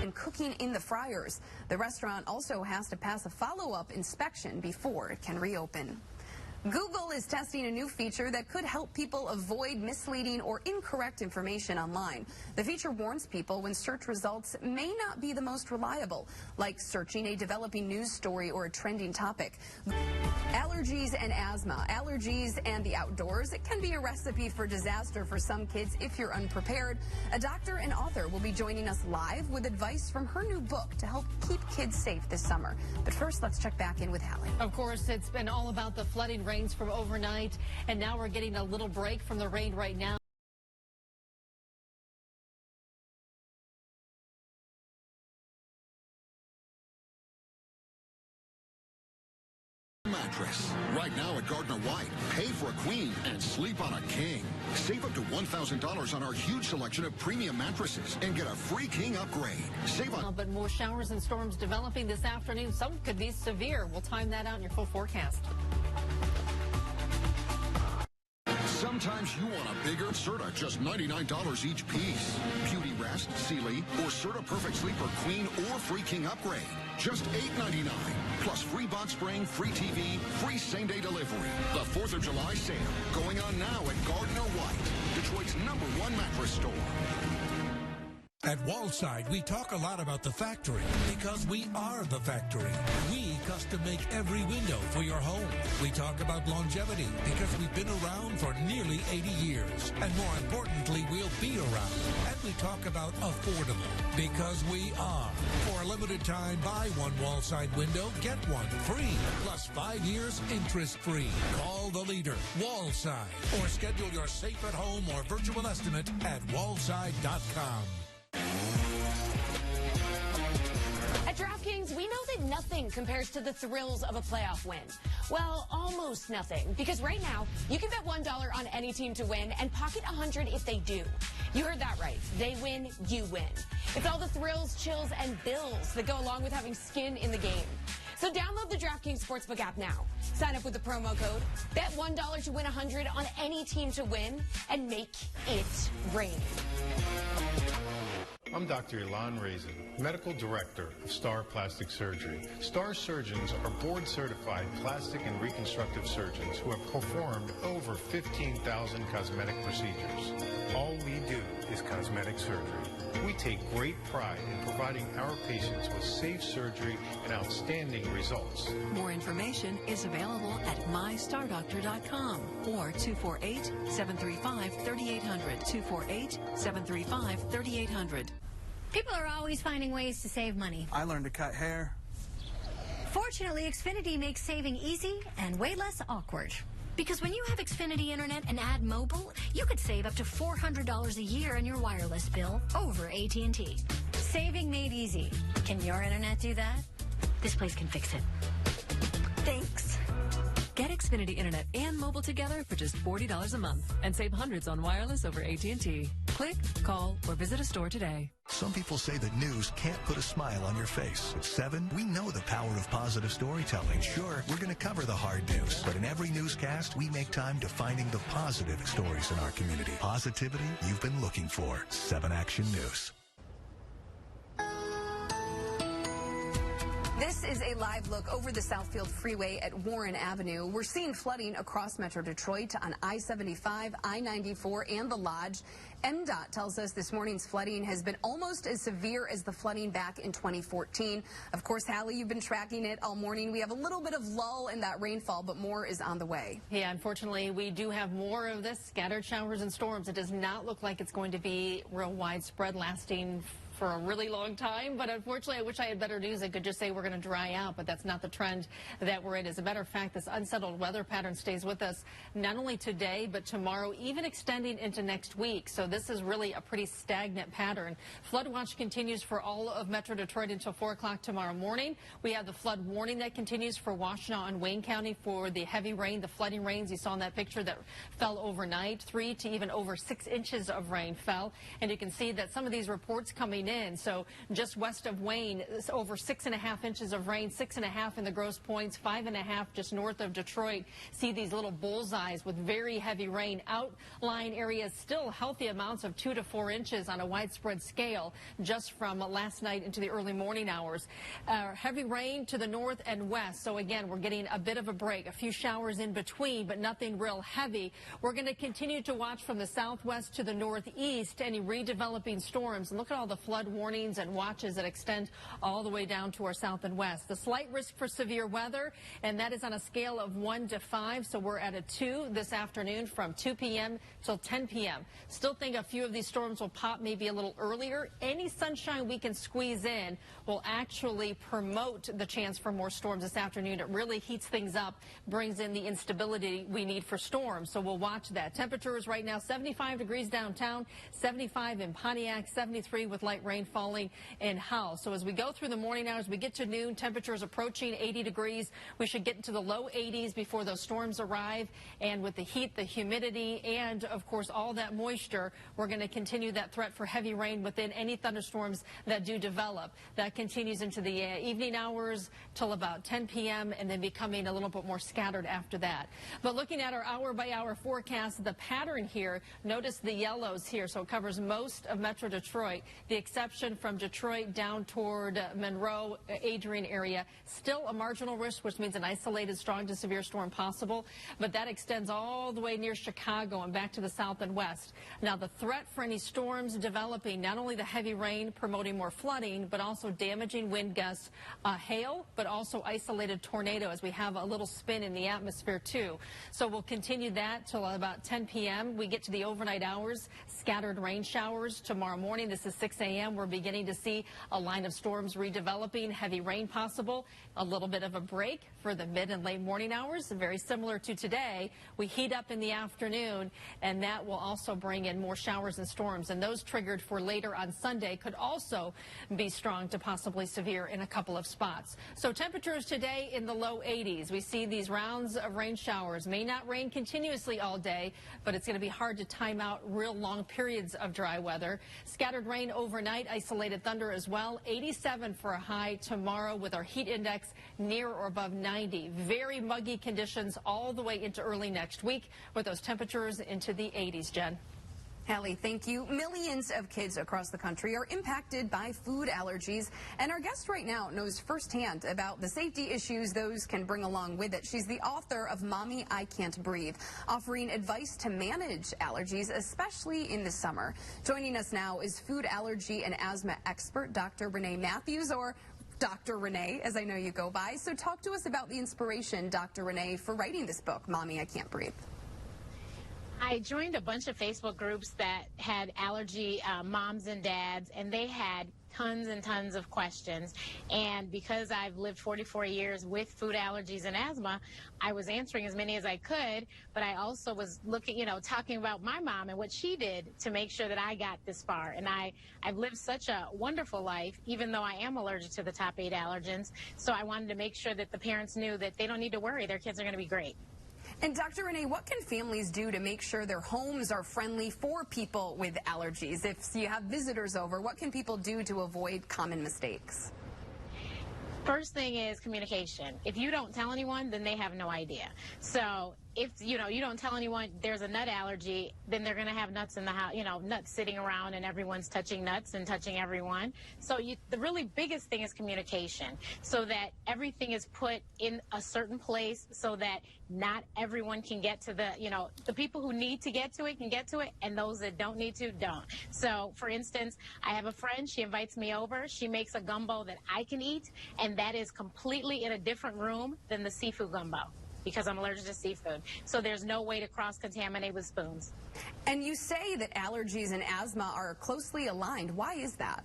And cooking in the fryers. The restaurant also has to pass a follow-up inspection before it can reopen. Google is testing a new feature that could help people avoid misleading or incorrect information online. The feature warns people when search results may not be the most reliable, like searching a developing news story or a trending topic. Allergies and asthma, allergies and the outdoors. It can be a recipe for disaster for some kids if you're unprepared. A doctor and author will be joining us live with advice from her new book to help keep kids safe this summer. But first, let's check back in with Hallie.
Of course, it's been all about the flooding rains from overnight, and now we're getting a little break from the rain right now.
Mattress. Right now at Gardner White, pay for a queen and sleep on a king. Save up to $1,000 on our huge selection of premium mattresses and get a free king upgrade. Save on.
But more showers and storms developing this afternoon. Some could be severe. We'll time that out in your full forecast.
Sometimes you want a bigger Serta, just $99 each piece. Beauty Rest, Sealy, or Serta Perfect Sleeper Queen or free king upgrade. Just $8.99. Plus free box spring, free TV, free same-day delivery. The 4th of July sale going on now at Gardner White, Detroit's #1 mattress store.
At Wallside, we talk a lot about the factory because we are the factory. We custom make every window for your home. We talk about longevity because we've been around for nearly 80 years. And more importantly, we'll be around. And we talk about affordable because we are. For a limited time, buy one Wallside window, get one free. Plus 5 years interest-free. Call the leader, Wallside. Or schedule your safe at home or virtual estimate at wallside.com.
At DraftKings, we know that nothing compares to the thrills of a playoff win. Well, almost nothing, because right now, you can bet $1 on any team to win and pocket $100 if they do. You heard that right. They win, you win. It's all the thrills, chills, and bills that go along with having skin in the game. So download the DraftKings Sportsbook app now. Sign up with the promo code, bet $1 to win $100 on any team to win, and make it rain.
I'm Dr. Ilan Raisin, Medical Director of STAR Plastic Surgery. STAR surgeons are board-certified plastic and reconstructive surgeons who have performed over 15,000 cosmetic procedures. All we do is cosmetic surgery. We take great pride in providing our patients with safe surgery and outstanding results.
More information is available at mystardoctor.com or 248-735-3800. 248-735-3800.
People are always finding ways to save money.
I learned to cut hair.
Fortunately, Xfinity makes saving easy and way less awkward. Because when you have Xfinity Internet and add mobile, you could save up to $400 a year on your wireless bill over AT&T. Saving made easy. Can your internet do that? This place can fix it. Thanks.
Get Xfinity Internet and mobile together for just $40 a month and save hundreds on wireless over AT&T. Click, call, or visit a store today.
Some people say that news can't put a smile on your face. At 7, we know the power of positive storytelling. Sure, we're going to cover the hard news, but in every newscast, we make time to finding the positive stories in our community. Positivity you've been looking for. 7 Action News.
This is a live look over the Southfield Freeway at Warren Avenue. We're seeing flooding across Metro Detroit on I-75, I-94, and the Lodge. MDOT tells us this morning's flooding has been almost as severe as the flooding back in 2014. Of course, Hallie, you've been tracking it all morning. We have a little bit of lull in that rainfall, but more is on the way.
Yeah, unfortunately, we do have more of this, scattered showers and storms. It does not look like it's going to be real widespread, lasting for a really long time, but unfortunately, I wish I had better news. I could just say we're going to dry out, but that's not the trend that we're in. As a matter of fact, this unsettled weather pattern stays with us not only today, but tomorrow, even extending into next week. So this is really a pretty stagnant pattern. Flood watch continues for all of Metro Detroit until 4 o'clock tomorrow morning. We have the flood warning that continues for Washtenaw and Wayne County for the heavy rain, the flooding rains you saw in that picture that fell overnight. 3 to even over 6 inches of rain fell, and you can see that some of these reports coming in. So just west of Wayne, over 6.5 inches of rain, 6.5 in the Grosse Pointes, 5.5 just north of Detroit. See these little bullseyes with very heavy rain. Outlying areas still healthy amounts of 2 to 4 inches on a widespread scale just from last night into the early morning hours. Heavy rain to the north and west. So again, we're getting a bit of a break, a few showers in between, but nothing real heavy. We're going to continue to watch from the southwest to the northeast any redeveloping storms. And look at all the flood warnings and watches that extend all the way down to our south and west. The slight risk for severe weather, and that is on a scale of 1 to 5. So we're at a 2 this afternoon from 2 p.m. till 10 p.m. Still think a few of these storms will pop maybe a little earlier. Any sunshine we can squeeze in will actually promote the chance for more storms this afternoon. It really heats things up, brings in the instability we need for storms. So we'll watch that. Temperatures right now 75 degrees downtown, 75 in Pontiac, 73 with light rain falling in Howell. So as we go through the morning hours, we get to noon, temperatures approaching 80 degrees. We should get into the low 80s before those storms arrive. And with the heat, the humidity, and of course all that moisture, we're going to continue that threat for heavy rain within any thunderstorms that do develop. That continues into the evening hours till about 10 p.m. and then becoming a little bit more scattered after that. But looking at our hour-by-hour forecast, the pattern here, notice the yellows here. So it covers most of Metro Detroit. The exception from Detroit down toward Monroe, Adrian area, still a marginal risk, which means an isolated strong to severe storm possible, but that extends all the way near Chicago and back to the south and west. Now the threat for any storms developing, not only the heavy rain promoting more flooding, but also damaging wind gusts, hail, but also isolated tornado as we have a little spin in the atmosphere too. So we'll continue that till about 10 p.m. We get to the overnight hours, scattered rain showers tomorrow morning. This is 6 a.m. We're beginning to see a line of storms redeveloping, heavy rain possible, a little bit of a break for the mid and late morning hours, very similar to today. We heat up in the afternoon, and that will also bring in more showers and storms, and those triggered for later on Sunday could also be strong to possibly severe in a couple of spots. So temperatures today in the low 80s. We see these rounds of rain showers. May not rain continuously all day, but it's going to be hard to time out real long periods of dry weather. Scattered rain overnight, isolated thunder as well. 87 for a high tomorrow with our heat index near or above 90. Very muggy conditions all the way into early next week with those temperatures into the 80s, Jen.
Hallie, thank you. Millions of kids across the country are impacted by food allergies, and our guest right now knows firsthand about the safety issues those can bring along with it. She's the author of Mommy, I Can't Breathe, offering advice to manage allergies, especially in the summer. Joining us now is food allergy and asthma expert Dr. Renee Matthews, or Dr. Renee, as I know you go by. So talk to us about the inspiration, Dr. Renee, for writing this book, Mommy, I Can't Breathe.
I joined a bunch of Facebook groups that had allergy moms and dads, and they had tons and tons of questions. And because I've lived 44 years with food allergies and asthma, I was answering as many as I could, but I also was looking, talking about my mom and what she did to make sure that I got this far. And I've lived such a wonderful life, even though I am allergic to the top 8 allergens. So I wanted to make sure that the parents knew that they don't need to worry. Their kids are going to be great.
And Dr. Renee, what can families do to make sure their homes are friendly for people with allergies? If you have visitors over, what can people do to avoid common mistakes?
First thing is communication. If you don't tell anyone, then they have no idea. So if you don't tell anyone there's a nut allergy, then they're going to have nuts in the house, nuts sitting around, and everyone's touching nuts and touching everyone. So the really biggest thing is communication, so that everything is put in a certain place so that not everyone can get to the people who need to get to it can get to it, and those that don't need to don't. So for instance, I have a friend, she invites me over, she makes a gumbo that I can eat, and that is completely in a different room than the seafood gumbo, because I'm allergic to seafood. So there's no way to cross-contaminate with spoons.
And you say that allergies and asthma are closely aligned. Why is that?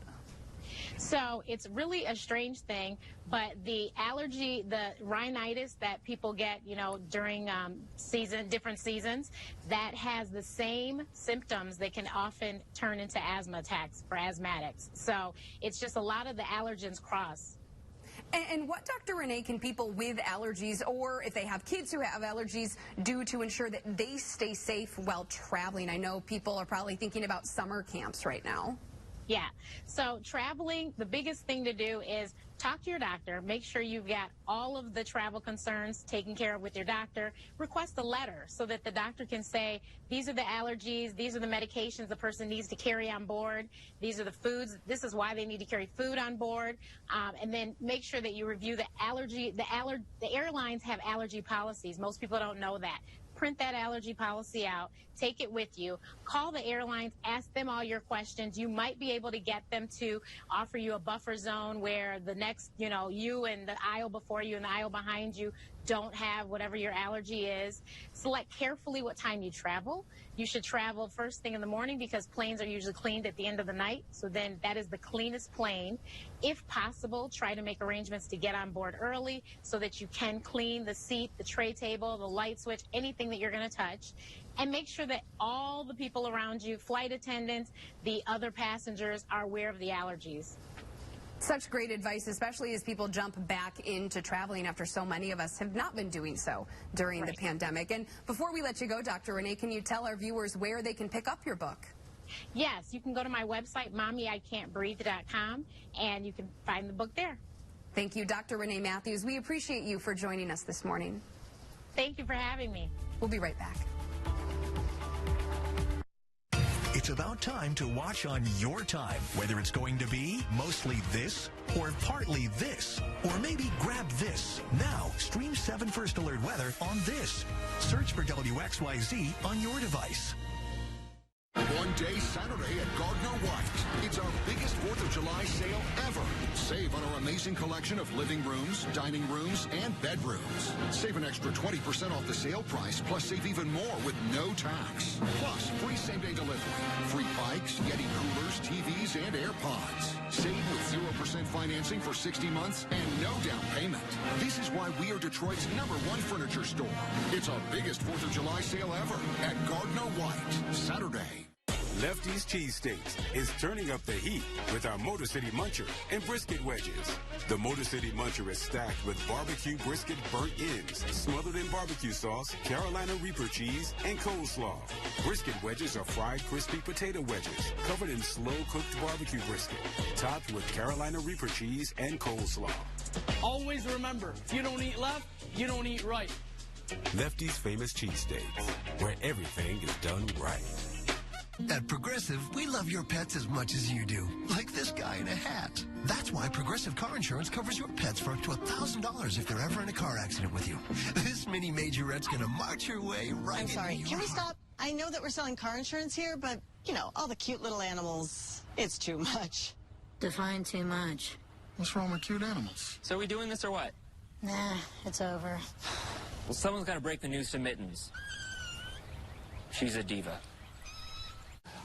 So it's really a strange thing, but the allergy, the rhinitis that people get, during different seasons, that has the same symptoms that can often turn into asthma attacks for asthmatics. So it's just a lot of the allergens cross.
And what, Dr. Renee, can people with allergies, or if they have kids who have allergies, do to ensure that they stay safe while traveling? I know people are probably thinking about summer camps right now.
Yeah. So traveling, the biggest thing to do is talk to your doctor. Make sure you've got all of the travel concerns taken care of with your doctor. Request a letter so that the doctor can say, these are the allergies, these are the medications the person needs to carry on board, these are the foods, this is why they need to carry food on board. And then make sure that you review the airlines have allergy policies. Most people don't know that. Print that allergy policy out, take it with you, call the airlines, ask them all your questions. You might be able to get them to offer you a buffer zone where the next, you and the aisle before you and the aisle behind you don't have whatever your allergy is. Select carefully what time you travel. You should travel first thing in the morning because planes are usually cleaned at the end of the night. So then that is the cleanest plane. If possible, try to make arrangements to get on board early so that you can clean the seat, the tray table, the light switch, anything that you're going to touch. And make sure that all the people around you, flight attendants, the other passengers, are aware of the allergies.
Such great advice, especially as people jump back into traveling after so many of us have not been doing so during the pandemic. And before we let you go, Dr. Renee, can you tell our viewers where they can pick up your book?
Yes, you can go to my website, mommyican'tbreathe.com, and you can find the book there.
Thank you, Dr. Renee Matthews. We appreciate you for joining us this morning.
Thank you for having me.
We'll be right back.
It's about time to watch on your time, whether it's going to be mostly this or partly this, or maybe grab this. Now, stream 7 First Alert weather on this. Search for WXYZ on your device.
One day Saturday at Gardner White. It's our biggest 4th of July sale ever. Save on our amazing collection of living rooms, dining rooms, and bedrooms. Save an extra 20% off the sale price, plus save even more with no tax. Plus, free same-day delivery, free bikes, Yeti coolers, TVs, and AirPods. Save with 0% financing for 60 months and no down payment. This is why we are Detroit's #1 furniture store. It's our biggest 4th of July sale ever at Gardner White. Saturday.
Lefty's Cheesesteaks is turning up the heat with our Motor City Muncher and brisket wedges. The Motor City Muncher is stacked with barbecue brisket burnt ends, smothered in barbecue sauce, Carolina Reaper cheese, and coleslaw. Brisket wedges are fried crispy potato wedges covered in slow-cooked barbecue brisket, topped with Carolina Reaper cheese and coleslaw.
Always remember, if you don't eat left, you don't eat right.
Lefty's Famous Cheesesteaks, where everything is done right.
At Progressive, we love your pets as much as you do. Like this guy in a hat. That's why Progressive Car Insurance covers your pets for up to $1,000 if they're ever in a car accident with you. This mini majorette's gonna march your way right
I'm sorry,
into
can
your
we stop? I know that we're selling car insurance here, but, you know, all the cute little animals, it's too much.
Define too much.
What's wrong with cute animals?
So are we doing this or what?
Nah, it's over.
Well, someone's got to break the news to Mittens. She's a diva.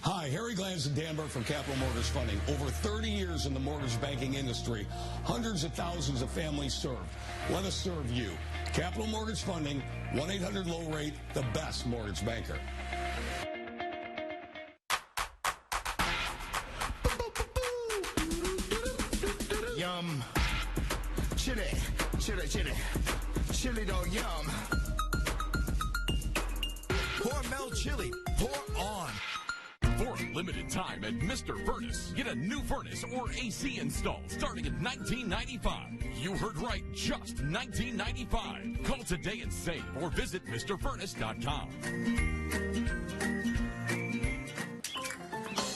Hi, Harry Glantz and Dan Burke from Capital Mortgage Funding. Over 30 years in the mortgage banking industry, hundreds of thousands of families served. Let us serve you. Capital Mortgage Funding, 1-800-LOW-RATE, the best mortgage banker.
Yum. Chili, chili, chili. Chili dog yum.
Hormel chili. Pour on. For a limited time at Mr. Furnace, get a new furnace or AC installed starting at $19.95. You heard right, just $19.95. Call today and save or visit MrFurnace.com.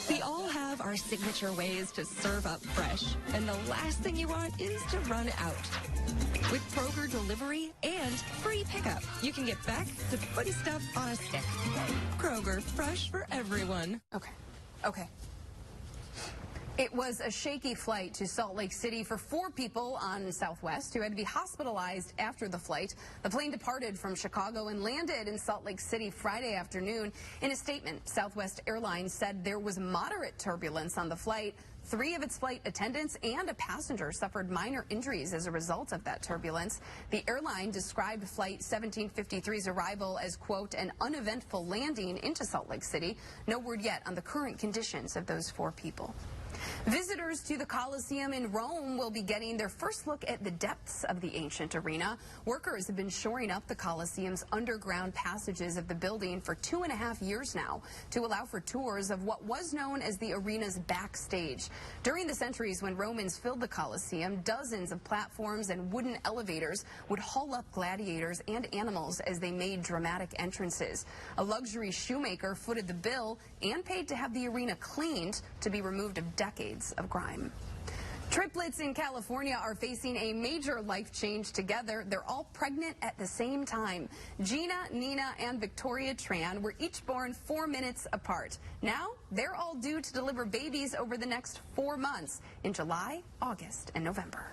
We all have our signature ways to serve up fresh, and the last thing you want is to run out. With Kroger delivery and free pickup, you can get back to putting stuff on a stick. Kroger, fresh for everyone.
Okay. It was a shaky flight to Salt Lake City for 4 people on Southwest who had to be hospitalized after the flight. The plane departed from Chicago and landed in Salt Lake City Friday afternoon. In a statement, Southwest Airlines said there was moderate turbulence on the flight. 3 of its flight attendants and a passenger suffered minor injuries as a result of that turbulence. The airline described Flight 1753's arrival as, quote, an uneventful landing into Salt Lake City. No word yet on the current conditions of those 4 people. Visitors to the Colosseum in Rome will be getting their first look at the depths of the ancient arena. Workers have been shoring up the Colosseum's underground passages of the building for 2.5 years now to allow for tours of what was known as the arena's backstage. During the centuries when Romans filled the Colosseum, dozens of platforms and wooden elevators would haul up gladiators and animals as they made dramatic entrances. A luxury shoemaker footed the bill and paid to have the arena cleaned to be removed of decades of grime. Triplets in California are facing a major life change together. They're all pregnant at the same time. Gina, Nina, and Victoria Tran were each born 4 minutes apart. Now, they're all due to deliver babies over the next 4 months in July, August, and November.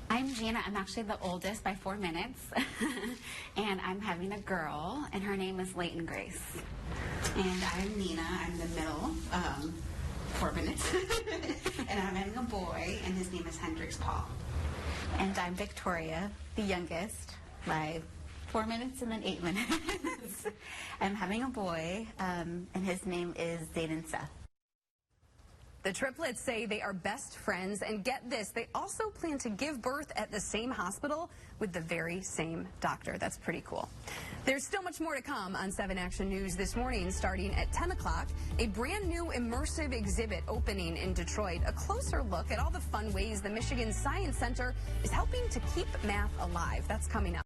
I'm Gina. I'm actually the oldest by 4 minutes. And I'm having a girl, and her name is Leighton Grace.
And I'm Nina. I'm the middle. 4 minutes. And I'm having a boy, and his name is Hendrix Paul.
And I'm Victoria, the youngest, by 4 minutes and then 8 minutes. I'm having a boy, and his name is Zayden Seth.
The triplets say they are best friends, and get this, they also plan to give birth at the same hospital with the very same doctor. That's pretty cool. There's still much more to come on 7 Action News this morning, starting at 10 o'clock. A brand new immersive exhibit opening in Detroit. A closer look at all the fun ways the Michigan Science Center is helping to keep math alive. That's coming up.